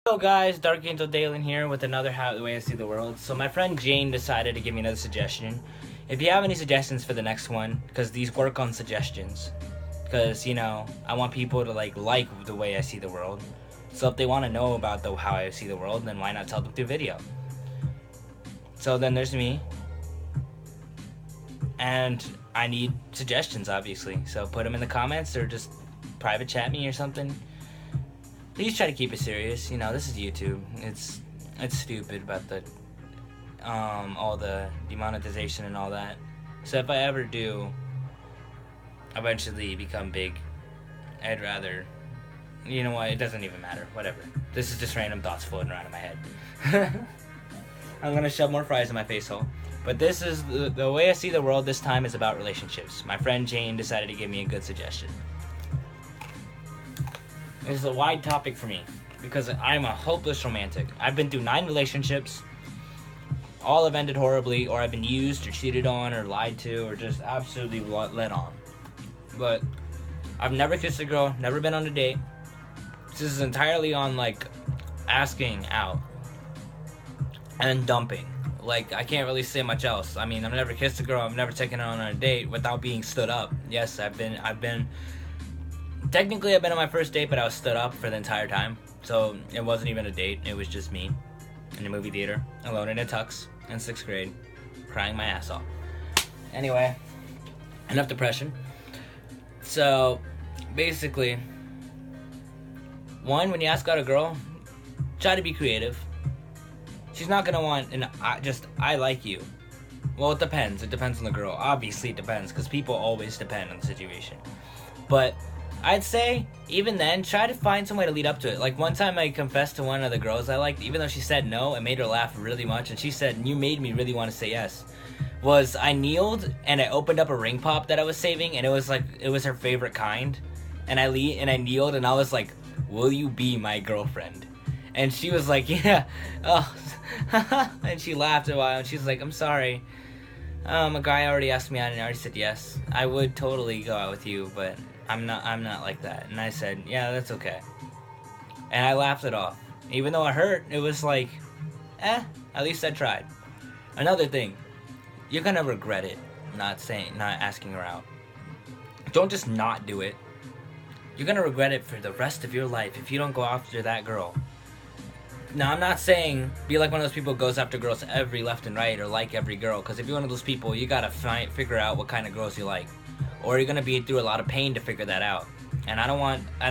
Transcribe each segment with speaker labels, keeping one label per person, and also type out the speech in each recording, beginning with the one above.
Speaker 1: Hello guys, DarkangelDaylon here with another How the Way I See the World. So my friend Jane decided to give me another suggestion. If you have any suggestions for the next one, because these work on suggestions, because I want people to like the way I see the world. So if they want to know about how I see the world, then why not tell them through video? So then there's me, and I need suggestions obviously. So put them in the comments or just private chat me or something. Please try to keep it serious. This is YouTube. It's stupid about the all the demonetization and all that. So if I ever do eventually become big, I'd rather, you know what, it doesn't even matter. Whatever. This is just random thoughts floating around in my head. I'm gonna shove more fries in my face hole. But this is the way I see the world this time is about relationships. My friend Jane decided to give me a good suggestion. It's a wide topic for me because I'm a hopeless romantic. I've been through 9 relationships. All have ended horribly, or I've been used or cheated on or lied to or just absolutely let on. But I've never kissed a girl, never been on a date. This is entirely on like asking out and dumping. Like, I can't really say much else. I mean, I've never kissed a girl, I've never taken her on a date without being stood up. Yes, Technically, I've been on my first date, but I was stood up for the entire time. So, it wasn't even a date. It was just me in a movie theater, alone in a tux, in 6th grade, crying my ass off. Anyway, enough depression. So, basically, when you ask out a girl, try to be creative. She's not going to want I like you. Well, it depends. It depends on the girl. Obviously, it depends, because people always depend on the situation. But I'd say, even then, try to find some way to lead up to it. Like, one time I confessed to one of the girls I liked, even though she said no, it made her laugh really much, and she said, "You made me really want to say yes." I kneeled, and I opened up a ring pop that I was saving, and it was her favorite kind, and I kneeled, and I was like, "Will you be my girlfriend?" And she was like, "Yeah," oh, and she laughed a while, and she was like, "I'm sorry. A guy already asked me out, and I already said yes. I would totally go out with you, but I'm not like that." And I said, "Yeah, that's okay." And I laughed it off. Even though it hurt, it was like, at least I tried. Another thing, you're gonna regret it not asking her out. Don't just not do it. You're gonna regret it for the rest of your life if you don't go after that girl. Now, I'm not saying be like one of those people who goes after girls every left and right or like every girl, because if you're one of those people, you gotta figure out what kind of girls you like. Or you're gonna be through a lot of pain to figure that out. And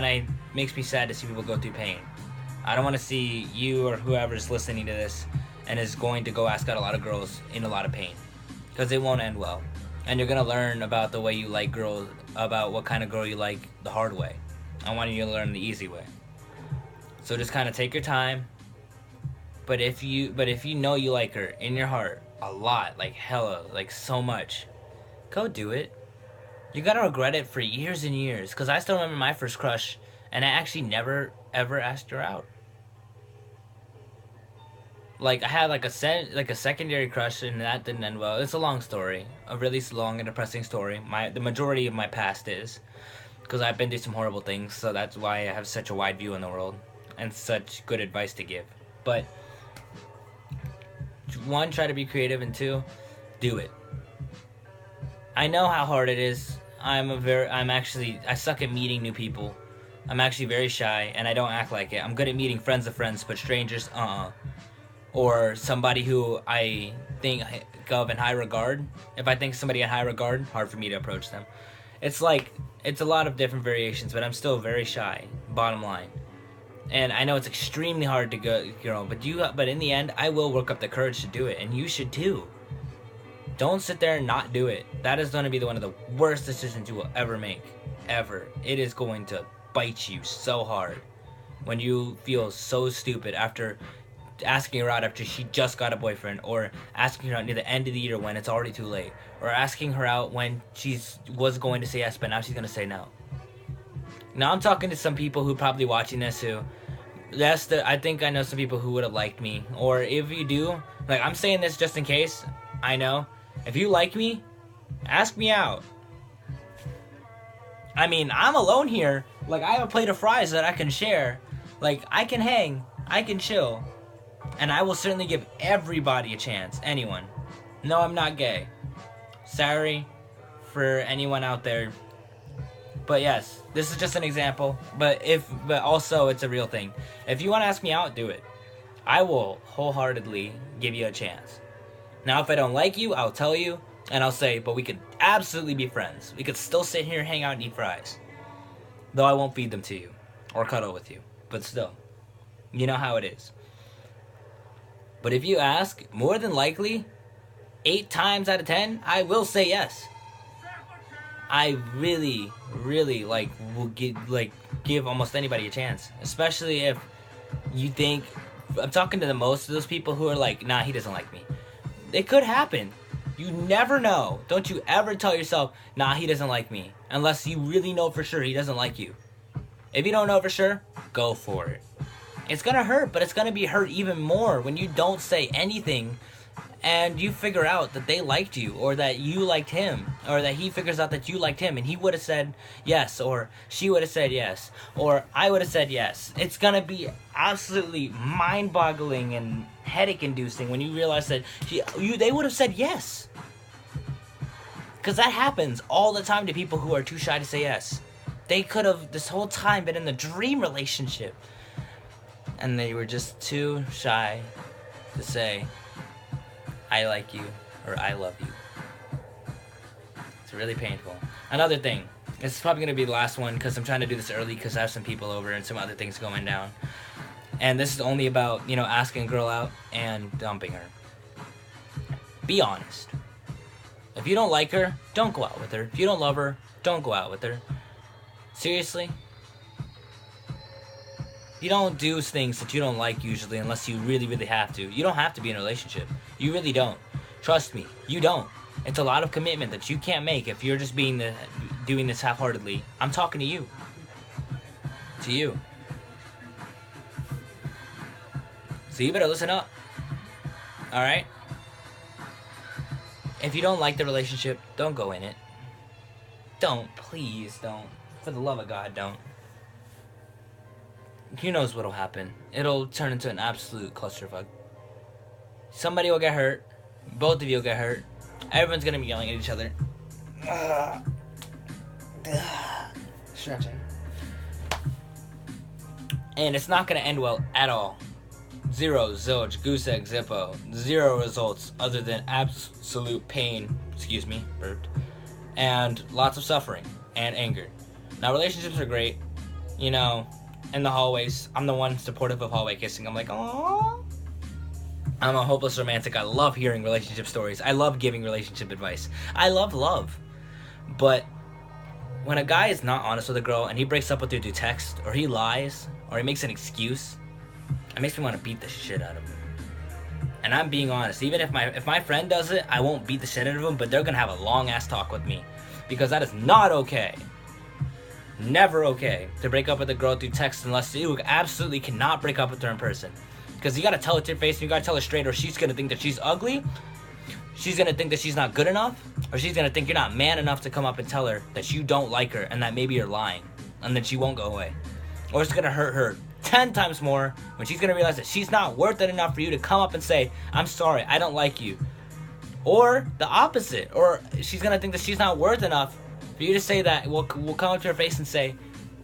Speaker 1: it makes me sad to see people go through pain. I don't want to see you or whoever's listening to this and is going to go ask out a lot of girls in a lot of pain. Because it won't end well. And you're gonna learn about the way you like girls, about what kind of girl you like the hard way. I want you to learn the easy way. So just kind of take your time. But if you know you like her in your heart a lot, like hella, like so much, go do it. You're gonna regret it for years and years. Because I still remember my first crush, and I actually never, ever asked her out. Like, I had like a secondary crush, and that didn't end well. It's a long story. A really long and depressing story. The majority of my past is. Because I've been through some horrible things, so that's why I have such a wide view in the world. And such good advice to give. But 1, try to be creative, and 2, do it. I know how hard it is. I suck at meeting new people. I'm actually very shy, and I don't act like it. I'm good at meeting friends of friends, but strangers, Or somebody who I think of in high regard. If I think somebody in high regard, hard for me to approach them. It's a lot of different variations, but I'm still very shy, bottom line. And I know it's extremely hard to go, but in the end, I will work up the courage to do it, and you should too. Don't sit there and not do it. That is going to be one of the worst decisions you will ever make. Ever. It is going to bite you so hard when you feel so stupid after asking her out after she just got a boyfriend, or asking her out near the end of the year when it's already too late, or asking her out when she was going to say yes, but now she's going to say no. Now I'm talking to some people who probably watching this who, I think I know some people who would have liked me, or if you do, like, I'm saying this just in case, I know, if you like me, ask me out. I mean, I'm alone here, like, I have a plate of fries that I can share, like, I can hang, I can chill. And I will certainly give everybody a chance. Anyone. No, I'm not gay. Sorry for anyone out there. But yes, this is just an example. But also it's a real thing. If you want to ask me out, do it. I will wholeheartedly give you a chance. Now, if I don't like you, I'll tell you. And I'll say, but we could absolutely be friends. We could still sit here, hang out, and eat fries. Though I won't feed them to you. Or cuddle with you. But still. You know how it is. But if you ask, more than likely, 8 times out of 10, I will say yes. I really, really will give almost anybody a chance. Especially if you think, I'm talking to the most of those people who are like, nah, he doesn't like me. It could happen. You never know. Don't you ever tell yourself, nah, he doesn't like me. Unless you really know for sure he doesn't like you. If you don't know for sure, go for it. It's gonna hurt, but it's gonna be hurt even more when you don't say anything and you figure out that they liked you, or that you liked him, or that he figures out that you liked him and he would have said yes, or she would have said yes, or I would have said yes. It's gonna be absolutely mind-boggling and headache-inducing when you realize that they would have said yes. Because that happens all the time to people who are too shy to say yes. They could have this whole time been in the dream relationship. And they were just too shy to say, I like you, or I love you. It's really painful. Another thing, this is probably going to be the last one, because I'm trying to do this early, because I have some people over and some other things going down. And this is only about, asking a girl out and dumping her. Be honest. If you don't like her, don't go out with her. If you don't love her, don't go out with her. Seriously? You don't do things that you don't like usually unless you really, really have to. You don't have to be in a relationship. You really don't. Trust me, you don't. It's a lot of commitment that you can't make if you're just doing this half-heartedly. I'm talking to you. To you. So you better listen up. Alright? If you don't like the relationship, don't go in it. Don't. Please don't. For the love of God, don't. Who knows what'll happen? It'll turn into an absolute clusterfuck. Somebody will get hurt. Both of you will get hurt. Everyone's gonna be yelling at each other. Stretching. And it's not gonna end well at all. Zero, zilch, goose egg, zippo. 0 results other than absolute pain. Excuse me, burped. And lots of suffering and anger. Now, relationships are great. In the hallways, I'm the one supportive of hallway kissing. I'm like, aww. I'm a hopeless romantic. I love hearing relationship stories. I love giving relationship advice. I love love. But when a guy is not honest with a girl and he breaks up with her through text, or he lies, or he makes an excuse, it makes me want to beat the shit out of him. And I'm being honest. Even if my friend does it, I won't beat the shit out of him, but they're going to have a long-ass talk with me. Because that is not okay. Never okay to break up with a girl through text unless you absolutely cannot break up with her in person. Because you gotta tell it to your face, and you gotta tell her straight, or she's gonna think that she's ugly, she's gonna think that she's not good enough, or she's gonna think you're not man enough to come up and tell her that you don't like her and that maybe you're lying, and then she won't go away. Or it's gonna hurt her 10 times more when she's gonna realize that she's not worth it enough for you to come up and say, I'm sorry, I don't like you. Or the opposite, or she's gonna think that she's not worth enough for you to say that. We'll come up to her face and say,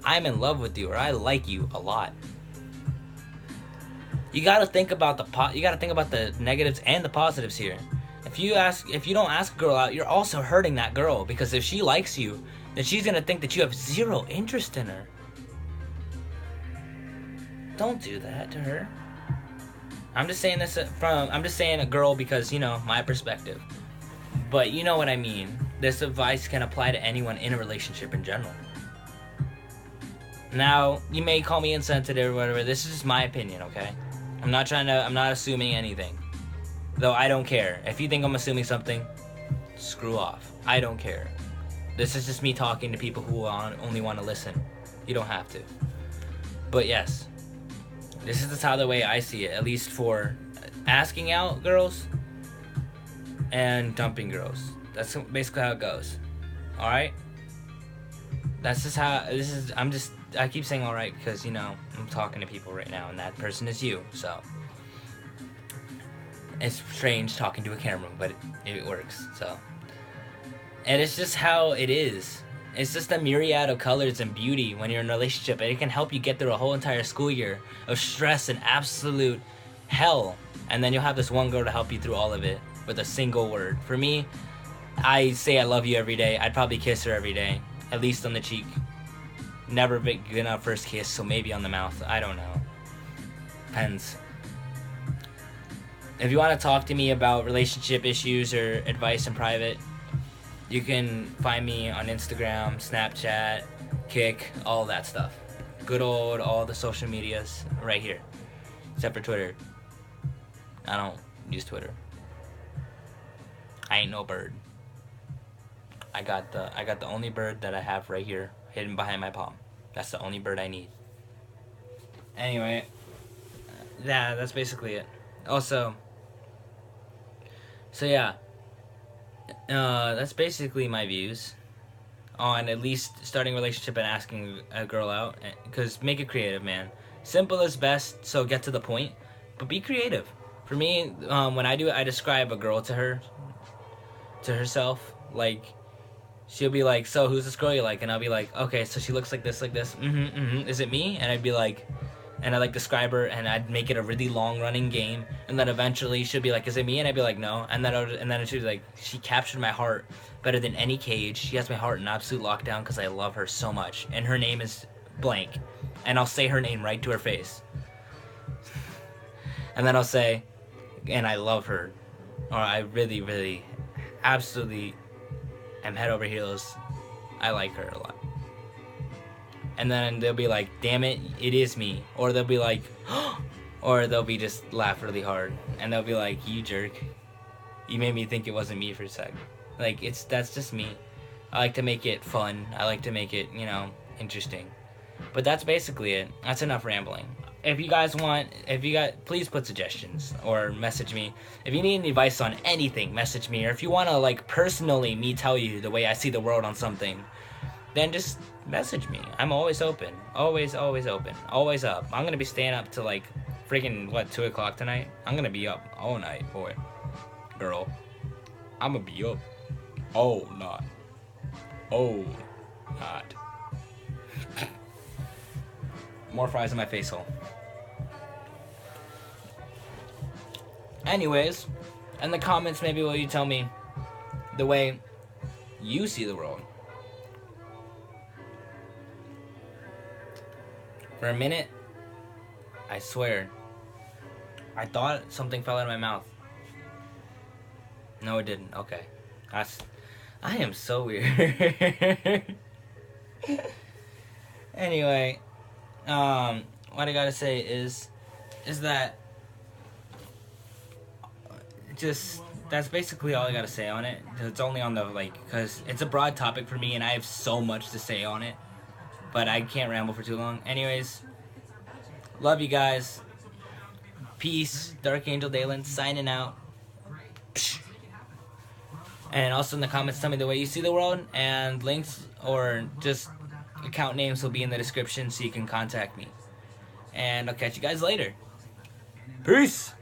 Speaker 1: I'm in love with you, or I like you a lot. You gotta think about the negatives and the positives here. If you don't ask a girl out, you're also hurting that girl, because if she likes you, then she's gonna think that you have zero interest in her. Don't do that to her. I'm just saying a girl because, my perspective. But you know what I mean. This advice can apply to anyone in a relationship in general. Now, you may call me insensitive or whatever. This is just my opinion, okay? I'm not assuming anything. Though I don't care. If you think I'm assuming something, screw off. I don't care. This is just me talking to people who only want to listen. You don't have to. But yes, this is how the way I see it, at least for asking out girls and dumping girls. That's basically how it goes. Alright? That's just how, I keep saying alright because, you know, I'm talking to people right now and that person is you, so. It's strange talking to a camera, but it works, so. And it's just how it is. It's just a myriad of colors and beauty when you're in a relationship, and it can help you get through a whole entire school year of stress and absolute hell. And then you'll have this one girl to help you through all of it with a single word. For me, I say I love you every day. I'd probably kiss her every day, at least on the cheek. Never been good enough first kiss, so maybe on the mouth. I don't know. Depends. If you want to talk to me about relationship issues or advice in private, you can find me on Instagram, Snapchat, Kick, all that stuff. Good old, all the social medias right here. Except for Twitter. I don't use Twitter. I ain't no bird. I got the only bird that I have right here, hidden behind my palm. That's the only bird I need. Anyway, yeah, that's basically it. Also, so yeah, that's basically my views on at least starting a relationship and asking a girl out. Because make it creative, man. Simple is best, so get to the point, but be creative. For me, when I do it, I describe a girl to herself. Like, she'll be like, so who's this girl you like? And I'll be like, okay, so she looks like this, is it me? And I'd be like, and I like describe her, and I'd make it a really long running game, and then eventually she'll be like, is it me? And I'd be like, no. And then she'd be like, she captured my heart better than any cage. She has my heart in absolute lockdown because I love her so much, and her name is blank, and I'll say her name right to her face, and then I'll say, and I love her, or I really, really, absolutely am head over heels. I like her a lot. And then they'll be like, damn it, it is me. Or they'll be like, or they'll be just laugh really hard. And they'll be like, you jerk. You made me think it wasn't me for a sec. Like, that's just me. I like to make it fun. I like to make it, you know, interesting. But that's basically it. That's enough rambling. If you guys please put suggestions or message me. If you need any advice on anything, message me. Or if you want to, like, personally me tell you the way I see the world on something, then just message me. I'm always open. Always open. Always up. I'm going to be staying up till, like, freaking, 2 o'clock tonight? I'm going to be up all night, boy. Girl. I'm going to be up all night. Oh, not. More fries in my face hole. Anyways, in the comments, maybe will you tell me the way you see the world? For a minute, I swear, I thought something fell out of my mouth. No, it didn't. Okay. I am so weird. Anyway, what I gotta say is that that's basically all I gotta say on it. It's only on the, because it's a broad topic for me and I have so much to say on it, but I can't ramble for too long. Anyways, love you guys. Peace. DarkangelDaylon signing out. And also in the comments, tell me the way you see the world, and links or just account names will be in the description so you can contact me. And I'll catch you guys later. Peace.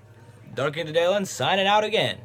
Speaker 1: DarkangelDaylon signing out again.